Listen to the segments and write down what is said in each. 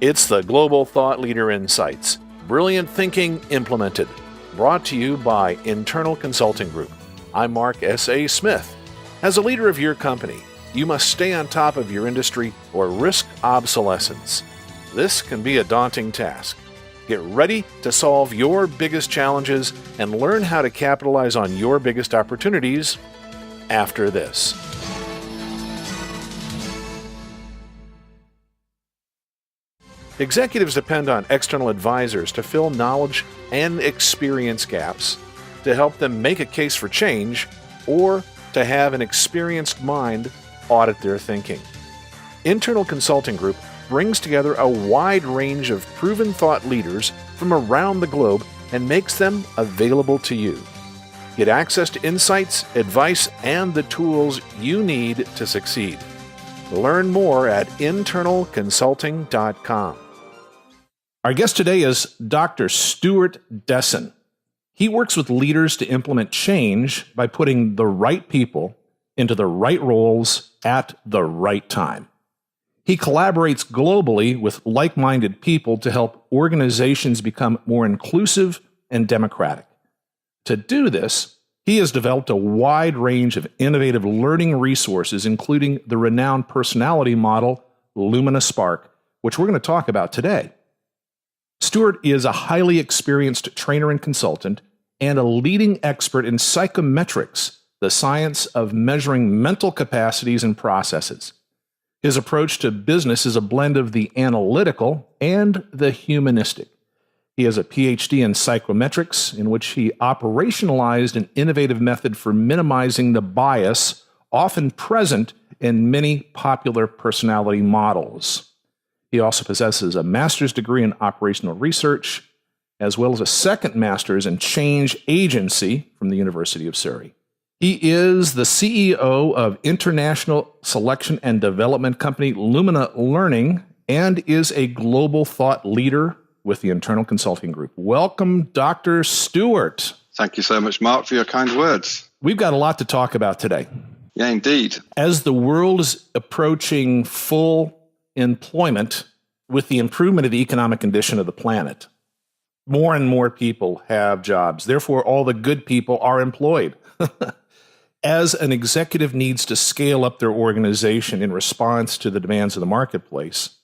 It's the Global Thought Leader Insights. Brilliant thinking implemented. Brought to you by Internal Consulting Group. I'm Mark S.A. Smith. As a leader of your company, you must stay on top of your industry or risk obsolescence. This can be a daunting task. Get ready to solve your biggest challenges and learn how to capitalize on your biggest opportunities after this. Executives depend on external advisors to fill knowledge and experience gaps, to help them make a case for change, or to have an experienced mind audit their thinking. Internal Consulting Group brings together a wide range of proven thought leaders from around the globe and makes them available to you. Get access to insights, advice, and the tools you need to succeed. Learn more at internalconsulting.com. Our guest today is Dr. Stewart Desson. He works with leaders to implement change by putting the right people into the right roles at the right time. He collaborates globally with like-minded people to help organizations become more inclusive and democratic. To do this, he has developed a wide range of innovative learning resources, including the renowned personality model, Lumina Spark, which we're going to talk about today. Stewart is a highly experienced trainer and consultant and a leading expert in psychometrics, the science of measuring mental capacities and processes. His approach to business is a blend of the analytical and the humanistic. He has a PhD in psychometrics, in which he operationalized an innovative method for minimizing the bias often present in many popular personality models. He also possesses a master's degree in operational research, as well as a second master's in change agency from the University of Surrey. He is the CEO of international selection and development company Lumina Learning and is a global thought leader with the Internal Consulting Group. Welcome, Dr. Stewart. Thank you so much, Mark, for your kind words. We've got a lot to talk about today. Yeah, indeed. As the world is approaching full employment with the improvement of the economic condition of the planet, more and more people have jobs. Therefore, all the good people are employed. As an executive needs to scale up their organization in response to the demands of the marketplace,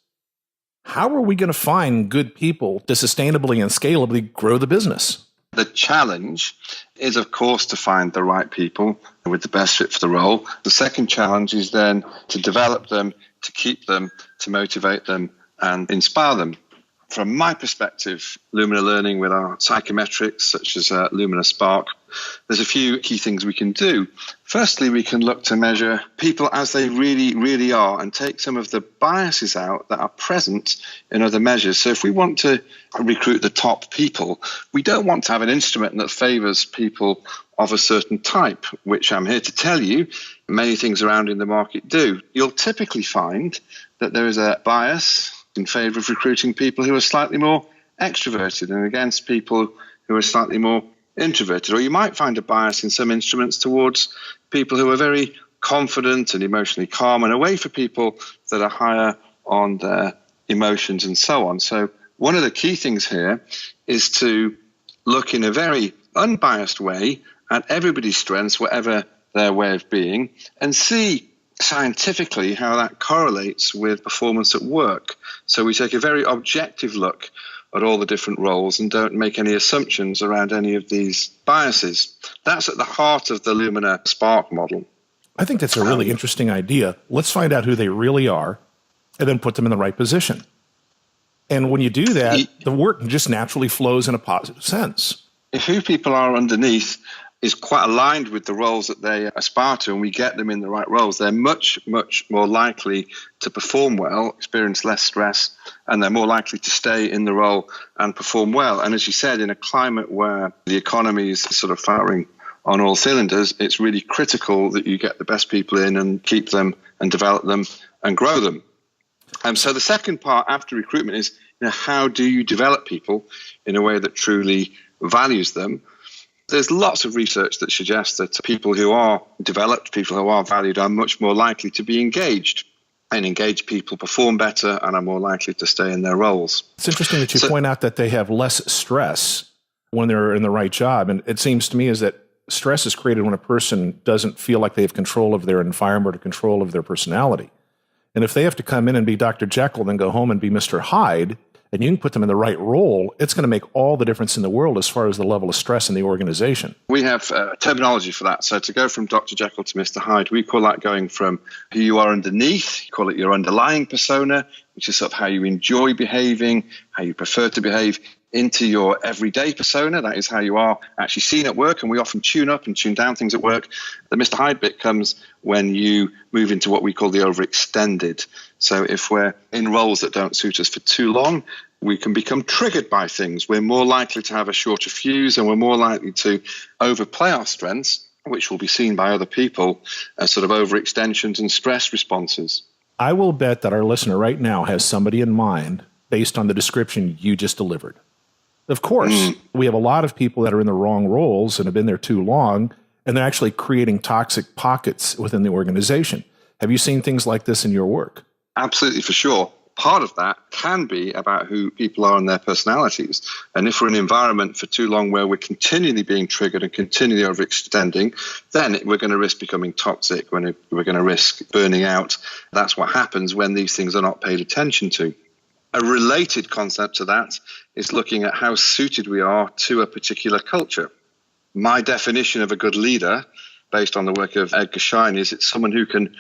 how are we going to find good people to sustainably and scalably grow the business? The challenge is, of course, to find the right people with the best fit for the role. The second challenge is then to develop them, to keep them, to motivate them, and inspire them. From my perspective, Lumina Learning with our psychometrics, such as Lumina Spark, there's a few key things we can do. Firstly, we can look to measure people as they really, really are and take some of the biases out that are present in other measures. So if we want to recruit the top people, we don't want to have an instrument that favors people of a certain type, which I'm here to tell you many things around in the market do. You'll typically find that there is a bias in favor of recruiting people who are slightly more extroverted and against people who are slightly more introverted. Or you might find a bias in some instruments towards people who are very confident and emotionally calm, and away for people that are higher on their emotions and so on. So one of the key things here is to look in a very unbiased way at everybody's strengths, whatever their way of being, and see scientifically how that correlates with performance at work. So we take a very objective look at all the different roles and don't make any assumptions around any of these biases. That's at the heart of the Lumina Spark model. I think that's a really interesting idea. Let's find out who they really are and then put them in the right position. And when you do that, the work just naturally flows in a positive sense. If who people are underneath is quite aligned with the roles that they aspire to, and we get them in the right roles, they're much, much more likely to perform well, experience less stress, and they're more likely to stay in the role and perform well. And as you said, in a climate where the economy is sort of firing on all cylinders, it's really critical that you get the best people in and keep them and develop them and grow them. So the second part after recruitment is, how do you develop people in a way that truly values them? There's lots of research that suggests that people who are developed, people who are valued, are much more likely to be engaged. and engaged people perform better and are more likely to stay in their roles. It's interesting that you point out that they have less stress when they're in the right job. And it seems to me is that stress is created when a person doesn't feel like they have control of their environment or control of their personality. And if they have to come in and be Dr. Jekyll, then go home and be Mr. Hyde, and you can put them in the right role, it's going to make all the difference in the world as far as the level of stress in the organization. We have terminology for that. So to go from Dr. Jekyll to Mr. Hyde, we call that going from who you are underneath, you call it your underlying persona, which is sort of how you enjoy behaving, how you prefer to behave, into your everyday persona. That is how you are actually seen at work, and we often tune up and tune down things at work. The Mr. Hyde bit comes when you move into what we call the overextended. So if we're in roles that don't suit us for too long, we can become triggered by things. We're more likely to have a shorter fuse, and we're more likely to overplay our strengths, which will be seen by other people as sort of overextensions and stress responses. I will bet that our listener right now has somebody in mind based on the description you just delivered. Of course, we have a lot of people that are in the wrong roles and have been there too long, and they're actually creating toxic pockets within the organization. Have you seen things like this in your work? Absolutely, for sure. Part of that can be about who people are and their personalities. And if we're in an environment for too long where we're continually being triggered and continually overextending, then we're going to risk becoming toxic, we're going to risk burning out. That's what happens when these things are not paid attention to. A related concept to that is looking at how suited we are to a particular culture. My definition of a good leader, based on the work of Edgar Schein, is it's someone who can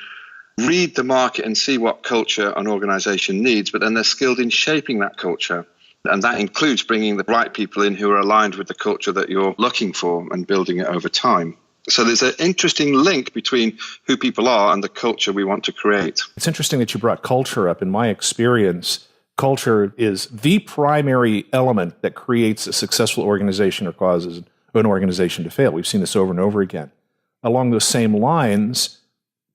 read the market and see what culture an organization needs, but then they're skilled in shaping that culture. And that includes bringing the right people in who are aligned with the culture that you're looking for and building it over time. So there's an interesting link between who people are and the culture we want to create. It's interesting that you brought culture up. In my experience, culture is the primary element that creates a successful organization or causes an organization to fail. We've seen this over and over again. Along those same lines,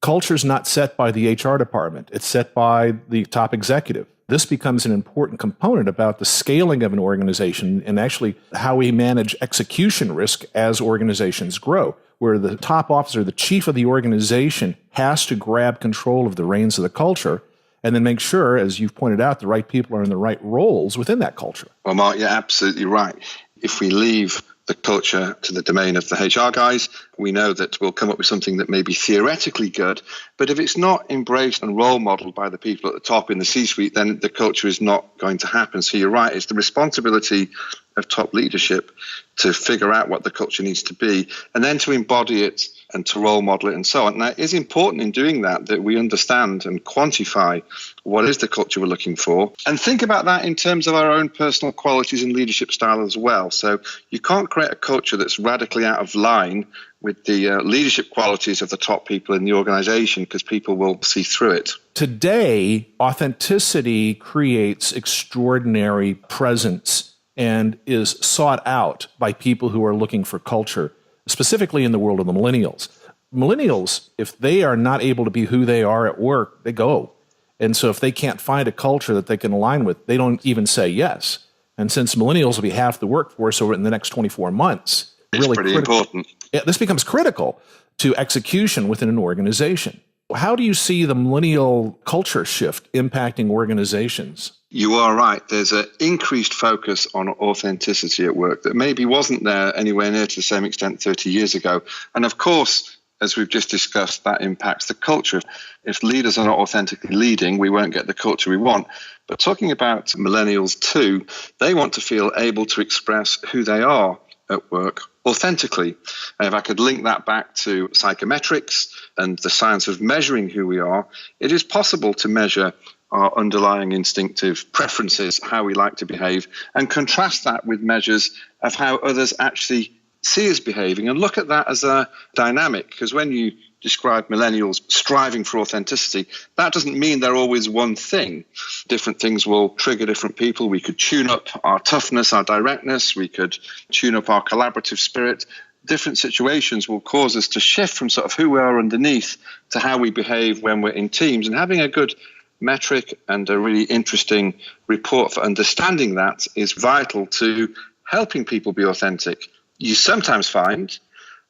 culture is not set by the HR department. It's set by the top executive. This becomes an important component about the scaling of an organization and actually how we manage execution risk as organizations grow, where the top officer, the chief of the organization, has to grab control of the reins of the culture and then make sure, as you've pointed out, the right people are in the right roles within that culture. Well, Mark, you're absolutely right. If we leave the culture to the domain of the HR guys, we know that we'll come up with something that may be theoretically good, but if it's not embraced and role modeled by the people at the top in the C-suite, then the culture is not going to happen. So you're right, it's the responsibility of top leadership to figure out what the culture needs to be and then to embody it and to role model it and so on. Now, it is important in doing that we understand and quantify what is the culture we're looking for and think about that in terms of our own personal qualities and leadership style as well. So you can't create a culture that's radically out of line with the leadership qualities of the top people in the organization because people will see through it. Today, authenticity creates extraordinary presence and is sought out by people who are looking for culture, specifically in the world of the millennials. Millennials, if they are not able to be who they are at work, they go. And so if they can't find a culture that they can align with, they don't even say yes. And since millennials will be half the workforce over in the next 24 months, it's really pretty important. This becomes critical to execution within an organization. How do you see the millennial culture shift impacting organizations? You are right. There's an increased focus on authenticity at work that maybe wasn't there anywhere near to the same extent 30 years ago. And of course, as we've just discussed, that impacts the culture. If leaders are not authentically leading, we won't get the culture we want. But talking about millennials too, they want to feel able to express who they are at work authentically. And if I could link that back to psychometrics and the science of measuring who we are, it is possible to measure our underlying instinctive preferences, how we like to behave, and contrast that with measures of how others actually see us behaving and look at that as a dynamic. Because when you describe millennials striving for authenticity, that doesn't mean they're always one thing. Different things will trigger different people. We could tune up our toughness, our directness. We could tune up our collaborative spirit. Different situations will cause us to shift from sort of who we are underneath to how we behave when we're in teams. And having a good metric and a really interesting report for understanding that is vital to helping people be authentic. You sometimes find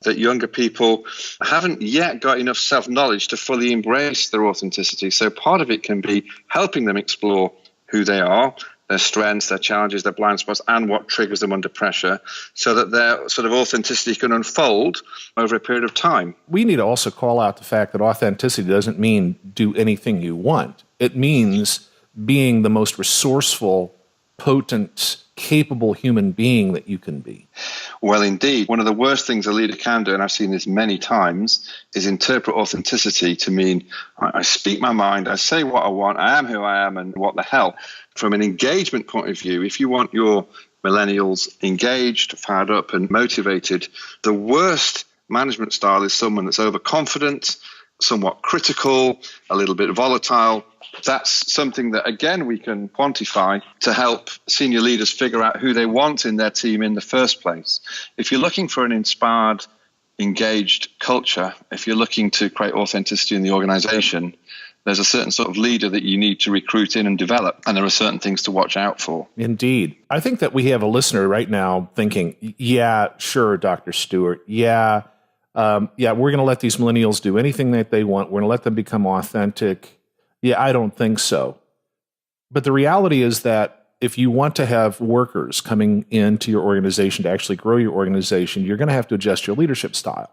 that younger people haven't yet got enough self-knowledge to fully embrace their authenticity. So part of it can be helping them explore who they are, their strengths, their challenges, their blind spots, and what triggers them under pressure, so that their sort of authenticity can unfold over a period of time. We need to also call out the fact that authenticity doesn't mean do anything you want. It means being the most resourceful, potent, capable human being that you can be. Well, indeed. One of the worst things a leader can do, and I've seen this many times, is interpret authenticity to mean I speak my mind, I say what I want, I am who I am, and what the hell. From an engagement point of view, if you want your millennials engaged, fired up, and motivated, the worst management style is someone that's overconfident, somewhat critical, a little bit volatile. That's something that, again, we can quantify to help senior leaders figure out who they want in their team in the first place. If you're looking for an inspired, engaged culture, if you're looking to create authenticity in the organization, there's a certain sort of leader that you need to recruit in and develop, and there are certain things to watch out for. Indeed. I think that we have a listener right now thinking, yeah, sure, Dr. Stewart, we're going to let these millennials do anything that they want. We're going to let them become authentic. Yeah, I don't think so. But the reality is that if you want to have workers coming into your organization to actually grow your organization, you're going to have to adjust your leadership style.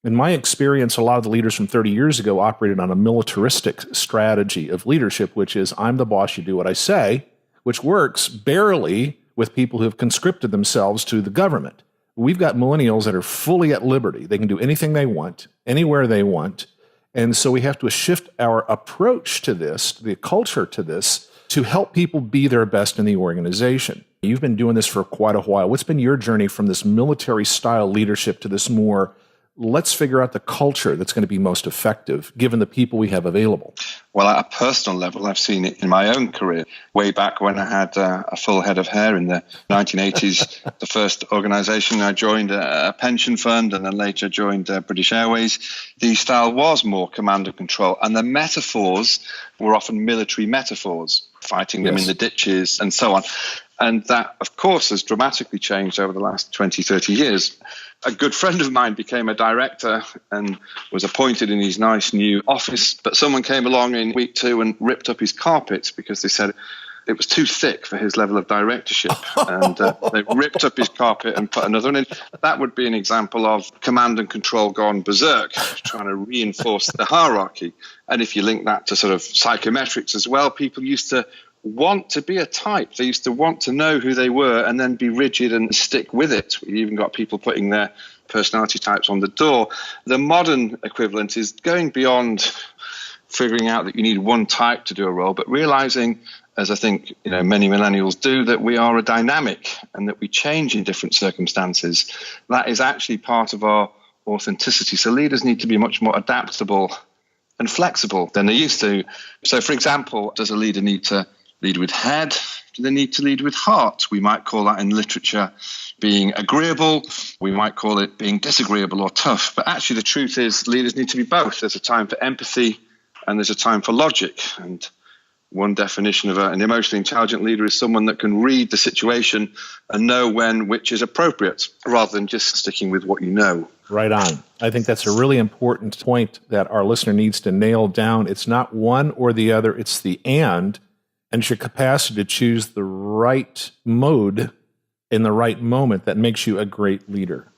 In my experience, a lot of the leaders from 30 years ago operated on a militaristic strategy of leadership, which is I'm the boss, you do what I say, which works barely with people who have conscripted themselves to the government. We've got millennials that are fully at liberty. They can do anything they want, anywhere they want. And so we have to shift our approach to this, the culture to this, to help people be their best in the organization. You've been doing this for quite a while. What's been your journey from this military-style leadership to this more, let's figure out the culture that's going to be most effective, given the people we have available? Well, at a personal level, I've seen it in my own career. Way back when I had a full head of hair in the 1980s, the first organization I joined, a pension fund, and then later joined British Airways. The style was more command and control, and the metaphors were often military metaphors, fighting them in the ditches and so on. And that, of course, has dramatically changed over the last 20, 30 years. A good friend of mine became a director and was appointed in his nice new office, but someone came along in week 2 and ripped up his carpets because they said it was too thick for his level of directorship. And they ripped up his carpet and put another one in. That would be an example of command and control gone berserk, trying to reinforce the hierarchy. And if you link that to sort of psychometrics as well, people used to want to be a type. They used to want to know who they were and then be rigid and stick with it. We even got people putting their personality types on the door. The modern equivalent is going beyond figuring out that you need one type to do a role, but realizing, as I think many millennials do, that we are a dynamic and that we change in different circumstances. That is actually part of our authenticity. So leaders need to be much more adaptable and flexible than they used to. So, for example, does a leader need to lead with head? Do they need to lead with heart? We might call that in literature being agreeable. We might call it being disagreeable or tough. But actually, the truth is leaders need to be both. There's a time for empathy and there's a time for logic. And one definition of an emotionally intelligent leader is someone that can read the situation and know when which is appropriate, rather than just sticking with what you know. Right on. I think that's a really important point that our listener needs to nail down. It's not one or the other, it's the and it's your capacity to choose the right mode in the right moment that makes you a great leader.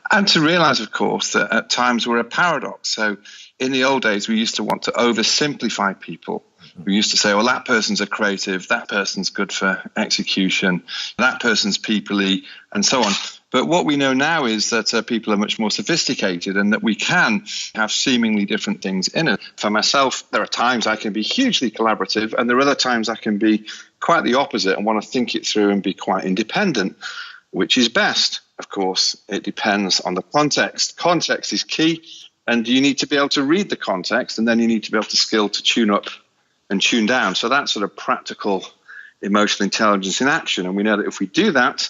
And to realize, of course, that at times we're a paradox. So in the old days, we used to want to oversimplify people. We used to say, well, that person's a creative, that person's good for execution, that person's people-y, and so on. But what we know now is that people are much more sophisticated and that we can have seemingly different things in it. For myself, there are times I can be hugely collaborative and there are other times I can be quite the opposite and want to think it through and be quite independent. Which is best? Of course, it depends on the context. Context is key, and you need to be able to read the context, and then you need to be able to tune up and tune down. So that's sort of practical emotional intelligence in action. And we know that if we do that,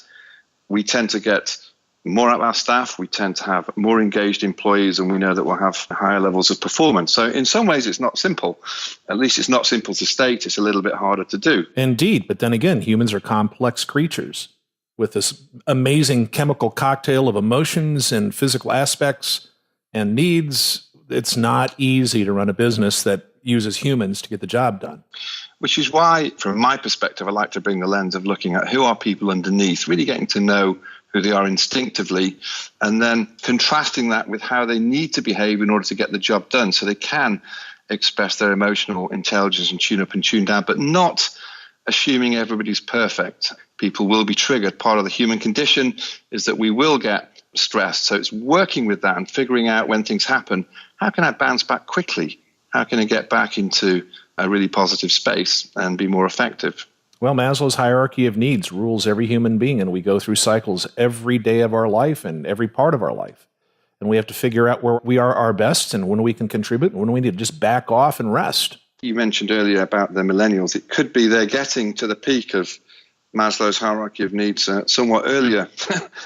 we tend to get more out of our staff, we tend to have more engaged employees, and we know that we'll have higher levels of performance. So in some ways, it's not simple. At least it's not simple to state. It's a little bit harder to do. Indeed. But then again, humans are complex creatures. with this amazing chemical cocktail of emotions and physical aspects and needs. It's not easy to run a business that uses humans to get the job done. Which is why, from my perspective, I like to bring the lens of looking at who are people underneath, really getting to know who they are instinctively, and then contrasting that with how they need to behave in order to get the job done so they can express their emotional intelligence and tune up and tune down, but not assuming everybody's perfect. People will be triggered. Part of the human condition is that we will get stressed. So it's working with that and figuring out when things happen, how can I bounce back quickly? How can I get back into a really positive space and be more effective? Well, Maslow's hierarchy of needs rules every human being, and we go through cycles every day of our life and every part of our life. And we have to figure out where we are our best and when we can contribute and when we need to just back off and rest. You mentioned earlier about the millennials. It could be they're getting to the peak of Maslow's hierarchy of needs somewhat earlier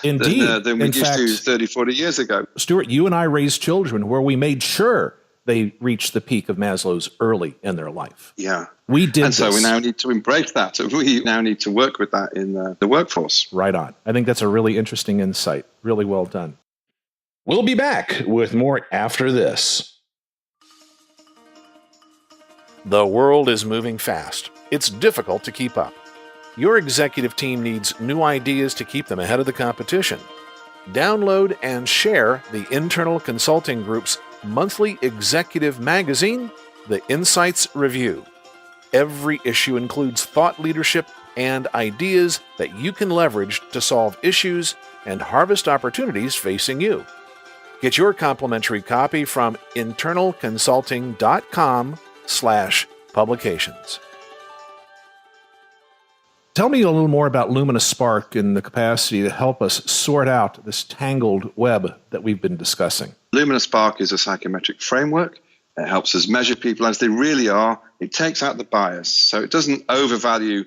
Indeed. than we used to 30, 40 years ago. Stewart, you and I raised children where we made sure they reached the peak of Maslow's early in their life. Yeah. We did and so we now need to embrace that. We now need to work with that in the workforce. Right on. I think that's a really interesting insight. Really well done. We'll be back with more after this. The world is moving fast. It's difficult to keep up. Your executive team needs new ideas to keep them ahead of the competition. Download and share the Internal Consulting Group's monthly executive magazine, The Insights Review. Every issue includes thought leadership and ideas that you can leverage to solve issues and harvest opportunities facing you. Get your complimentary copy from internalconsulting.com/publications. Tell me a little more about Lumina Spark and the capacity to help us sort out this tangled web that we've been discussing. Lumina Spark is a psychometric framework. It helps us measure people as they really are. It takes out the bias. So it doesn't overvalue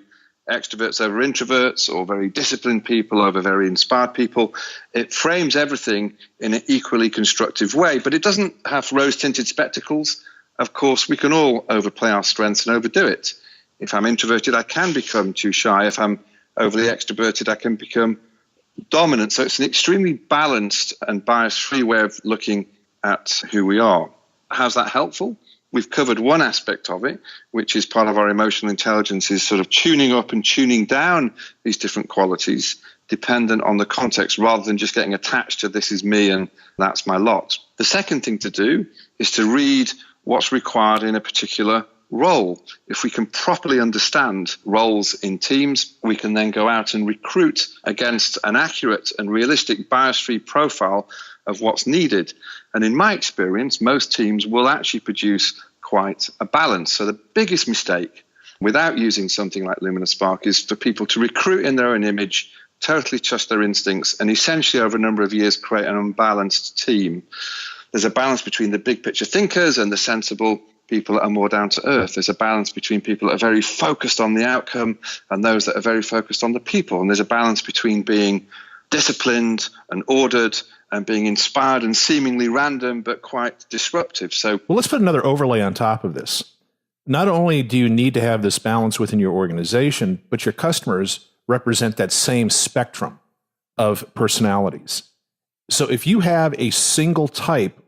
extroverts over introverts or very disciplined people over very inspired people. It frames everything in an equally constructive way, but it doesn't have rose-tinted spectacles. Of course, we can all overplay our strengths and overdo it. If I'm introverted, I can become too shy. If I'm overly extroverted, I can become dominant. So it's an extremely balanced and bias-free way of looking at who we are. How's that helpful? We've covered one aspect of it, which is part of our emotional intelligence, is sort of tuning up and tuning down these different qualities dependent on the context rather than just getting attached to this is me and that's my lot. The second thing to do is to read what's required in a particular role. If we can properly understand roles in teams, we can then go out and recruit against an accurate and realistic bias-free profile of what's needed. And in my experience, most teams will actually produce quite a balance. So the biggest mistake without using something like Lumina Spark is for people to recruit in their own image, totally trust their instincts, and essentially over a number of years create an unbalanced team. There's a balance between the big picture thinkers and the sensible people that are more down to earth. There's a balance between people that are very focused on the outcome and those that are very focused on the people. And there's a balance between being disciplined and ordered and being inspired and seemingly random, but quite disruptive. So, well, let's put another overlay on top of this. Not only do you need to have this balance within your organization, but your customers represent that same spectrum of personalities. So if you have a single type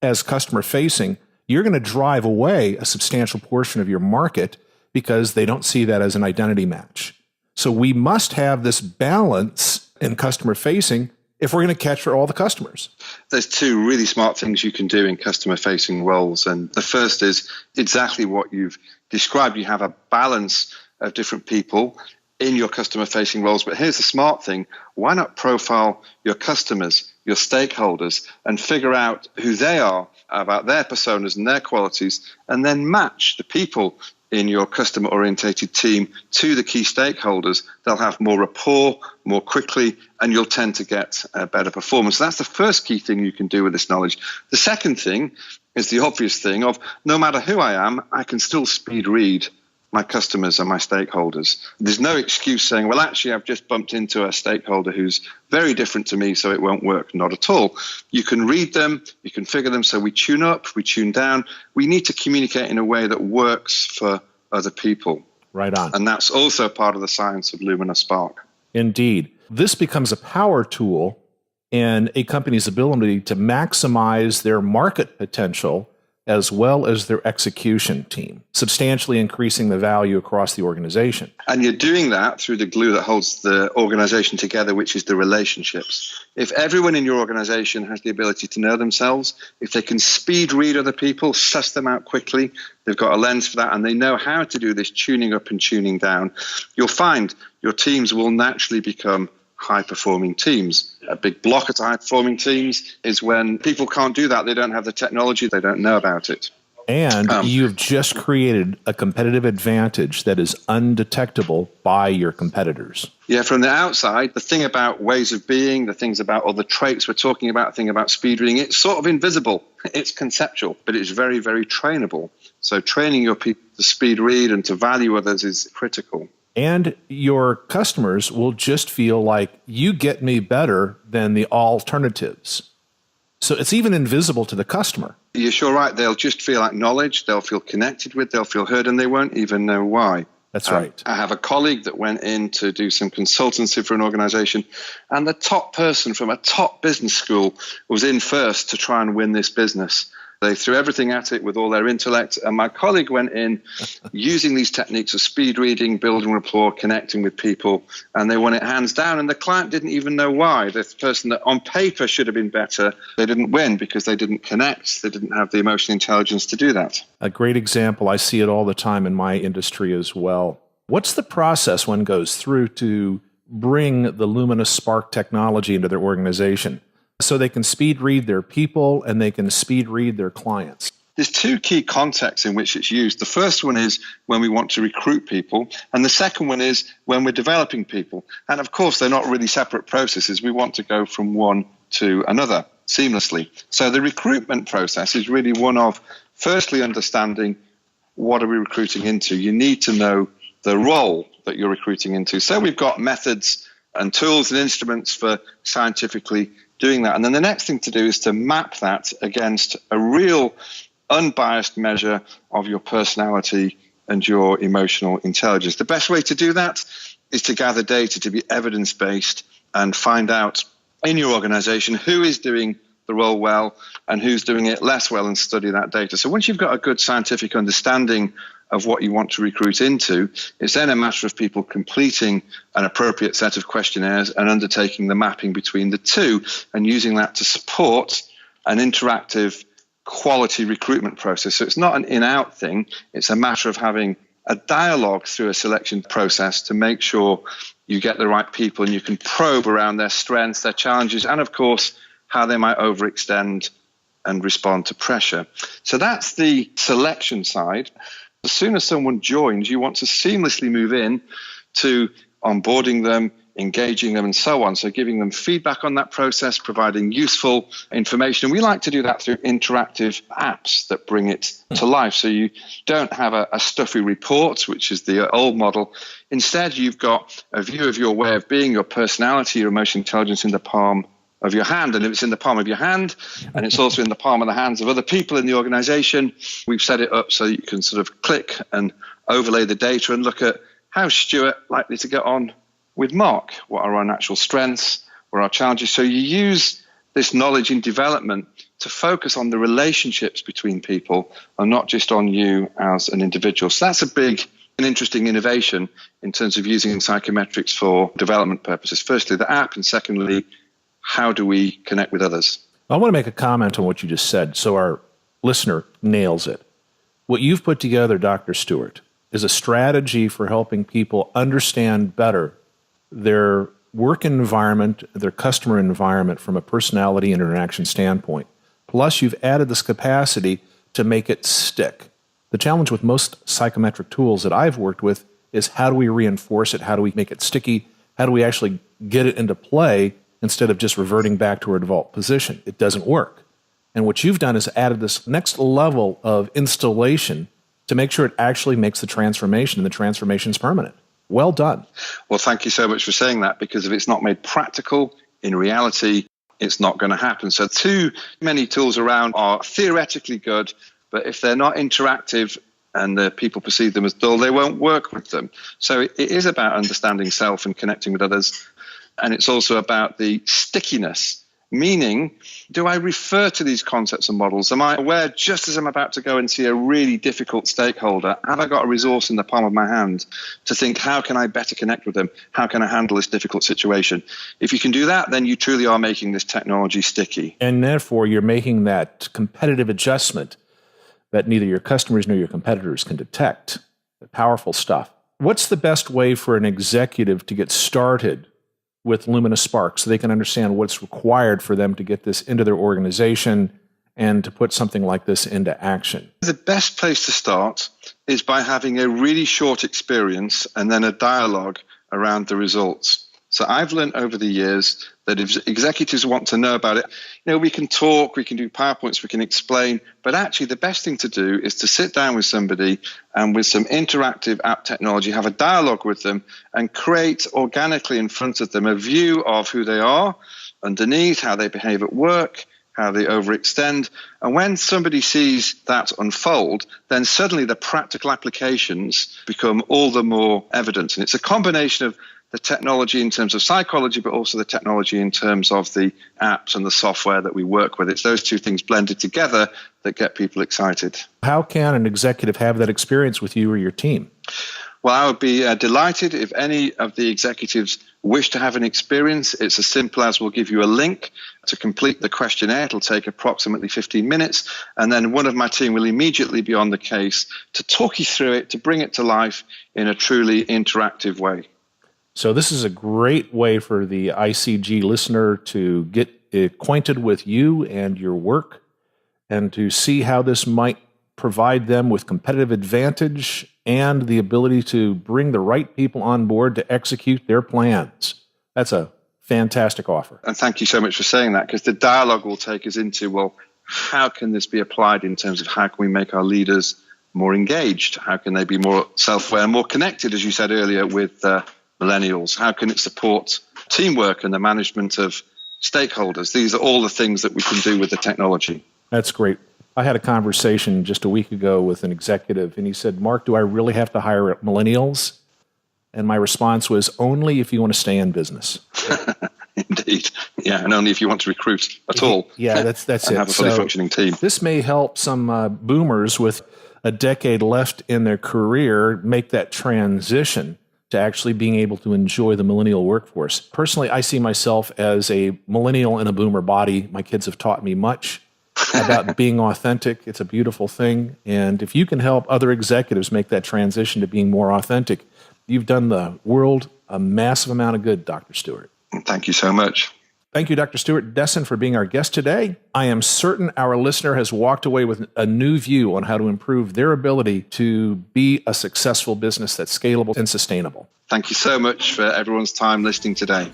as customer facing, you're going to drive away a substantial portion of your market because they don't see that as an identity match. So we must have this balance in customer facing if we're going to capture all the customers. There's two really smart things you can do in customer-facing roles. And the first is exactly what you've described. You have a balance of different people in your customer-facing roles. But here's the smart thing. Why not profile your customers, your stakeholders, and figure out who they are, about their personas and their qualities, and then match the people in your customer-orientated team to the key stakeholders. They'll have more rapport more quickly, and you'll tend to get a better performance. That's the first key thing you can do with this knowledge. The second thing is the obvious thing of no matter who I am, I can still speed read my customers and my stakeholders. There's no excuse saying, well, actually, I've just bumped into a stakeholder who's very different to me, so it won't work. Not at all. You can read them, you can figure them, so we tune up, we tune down. We need to communicate in a way that works for other people. Right on. And that's also part of the science of Lumina Spark. Indeed. This becomes a power tool in a company's ability to maximize their market potential as well as their execution team, substantially increasing the value across the organization. And you're doing that through the glue that holds the organization together, which is the relationships. If everyone in your organization has the ability to know themselves, if they can speed read other people, suss them out quickly, they've got a lens for that, and they know how to do this tuning up and tuning down, you'll find your teams will naturally become high-performing teams. A big blocker to high-performing teams is when people can't do that. They don't have the technology. They don't know about it. And you've just created a competitive advantage that is undetectable by your competitors. Yeah, from the outside, the thing about ways of being, the things about all the traits we're talking about, the thing about speed reading, it's sort of invisible. It's conceptual, but it's very, very trainable. So training your people to speed read and to value others is critical. And your customers will just feel like you get me better than the alternatives. So it's even invisible to the customer. You're sure right. They'll just feel acknowledged. They'll feel connected with. They'll feel heard, and they won't even know why. That's right. I have a colleague that went in to do some consultancy for an organization, and the top person from a top business school was in first to try and win this business. They threw everything at it with all their intellect. And my colleague went in using these techniques of speed reading, building rapport, connecting with people, and they won it hands down. And the client didn't even know why. The person that on paper should have been better, they didn't win because they didn't connect. They didn't have the emotional intelligence to do that. A great example. I see it all the time in my industry as well. What's the process one goes through to bring the Luminous Spark technology into their organization, so they can speed read their people and they can speed read their clients? There's two key contexts in which it's used. The first one is when we want to recruit people, and the second one is when we're developing people. And of course, they're not really separate processes. We want to go from one to another seamlessly. So the recruitment process is really one of, firstly, understanding what are we recruiting into. You need to know the role that you're recruiting into. So we've got methods and tools and instruments for scientifically doing that. And then the next thing to do is to map that against a real unbiased measure of your personality and your emotional intelligence. The best way to do that is to gather data, to be evidence-based, and find out in your organization who is doing the role well and who's doing it less well, and study that data. So once you've got a good scientific understanding of what you want to recruit into, it's then a matter of people completing an appropriate set of questionnaires and undertaking the mapping between the two, and using that to support an interactive quality recruitment process. So it's not an in-out thing. It's a matter of having a dialogue through a selection process to make sure you get the right people and you can probe around their strengths, their challenges, and of course, how they might overextend and respond to pressure. So that's the selection side. As soon as someone joins, you want to seamlessly move in to onboarding them, engaging them, and so on. So giving them feedback on that process, providing useful information. And we like to do that through interactive apps that bring it to life. So you don't have a stuffy report, which is the old model. Instead, you've got a view of your way of being, your personality, your emotional intelligence in the palm of your hand. And if it's in the palm of your hand, and it's also in the palm of the hands of other people in the organization, we've set it up so you can sort of click and overlay the data and look at how's Stewart likely to get on with Mark? What are our natural strengths? What are our challenges? So you use this knowledge in development to focus on the relationships between people and not just on you as an individual. So that's a big and interesting innovation in terms of using psychometrics for development purposes. Firstly, the app, and secondly, how do we connect with others? I want to make a comment on what you just said so our listener nails it. What you've put together, Dr. Stewart, is a strategy for helping people understand better their work environment, their customer environment from a personality and interaction standpoint. Plus, you've added this capacity to make it stick. The challenge with most psychometric tools that I've worked with is how do we reinforce it? How do we make it sticky? How do we actually get it into play instead of just reverting back to our default position? It doesn't work. And what you've done is added this next level of installation to make sure it actually makes the transformation, and the transformation is permanent. Well done. Well, thank you so much for saying that, because if it's not made practical, in reality, it's not going to happen. So too many tools around are theoretically good, but if they're not interactive and the people perceive them as dull, they won't work with them. So it is about understanding self and connecting with others. And it's also about the stickiness, meaning, do I refer to these concepts and models? Am I aware just as I'm about to go and see a really difficult stakeholder? Have I got a resource in the palm of my hand to think, how can I better connect with them? How can I handle this difficult situation? If you can do that, then you truly are making this technology sticky. And therefore, you're making that competitive adjustment that neither your customers nor your competitors can detect. Powerful stuff. What's the best way for an executive to get started with Luminous Spark so they can understand what's required for them to get this into their organization and to put something like this into action? The best place to start is by having a really short experience and then a dialogue around the results. So I've learned over the years that if executives want to know about it, we can talk, we can do PowerPoints, we can explain, but actually the best thing to do is to sit down with somebody and with some interactive app technology, have a dialogue with them and create organically in front of them a view of who they are underneath, how they behave at work, how they overextend. And when somebody sees that unfold, then suddenly the practical applications become all the more evident. And it's a combination of the technology in terms of psychology, but also the technology in terms of the apps and the software that we work with. It's those two things blended together that get people excited. How can an executive have that experience with you or your team? Well, I would be delighted if any of the executives wish to have an experience. It's as simple as we'll give you a link to complete the questionnaire. It'll take approximately 15 minutes. And then one of my team will immediately be on the case to talk you through it, to bring it to life in a truly interactive way. So this is a great way for the ICG listener to get acquainted with you and your work and to see how this might provide them with competitive advantage and the ability to bring the right people on board to execute their plans. That's a fantastic offer. And thank you so much for saying that, because the dialogue will take us into, well, how can this be applied in terms of how can we make our leaders more engaged? How can they be more self-aware, more connected, as you said earlier, with millennials? How can it support teamwork and the management of stakeholders? These are all the things that we can do with the technology. That's great. I had a conversation just a week ago with an executive, and he said, "Mark, do I really have to hire millennials?" And my response was, only if you want to stay in business. Indeed. Yeah, and only if you want to recruit at all. Yeah, that's it. Have a fully functioning team. This may help some boomers with a decade left in their career make that transition to actually being able to enjoy the millennial workforce. Personally, I see myself as a millennial in a boomer body. My kids have taught me much about being authentic. It's a beautiful thing. And if you can help other executives make that transition to being more authentic, you've done the world a massive amount of good, Dr. Stewart. Thank you so much. Thank you, Dr. Stewart Desson, for being our guest today. I am certain our listener has walked away with a new view on how to improve their ability to be a successful business that's scalable and sustainable. Thank you so much for everyone's time listening today.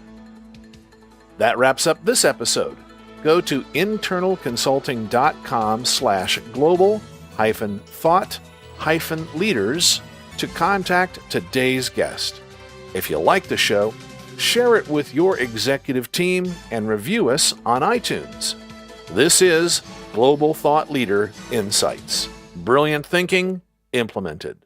That wraps up this episode. Go to internalconsulting.com/global-thought-leaders to contact today's guest. If you like the show, share it with your executive team and review us on iTunes. This is Global Thought Leader Insights. Brilliant thinking implemented.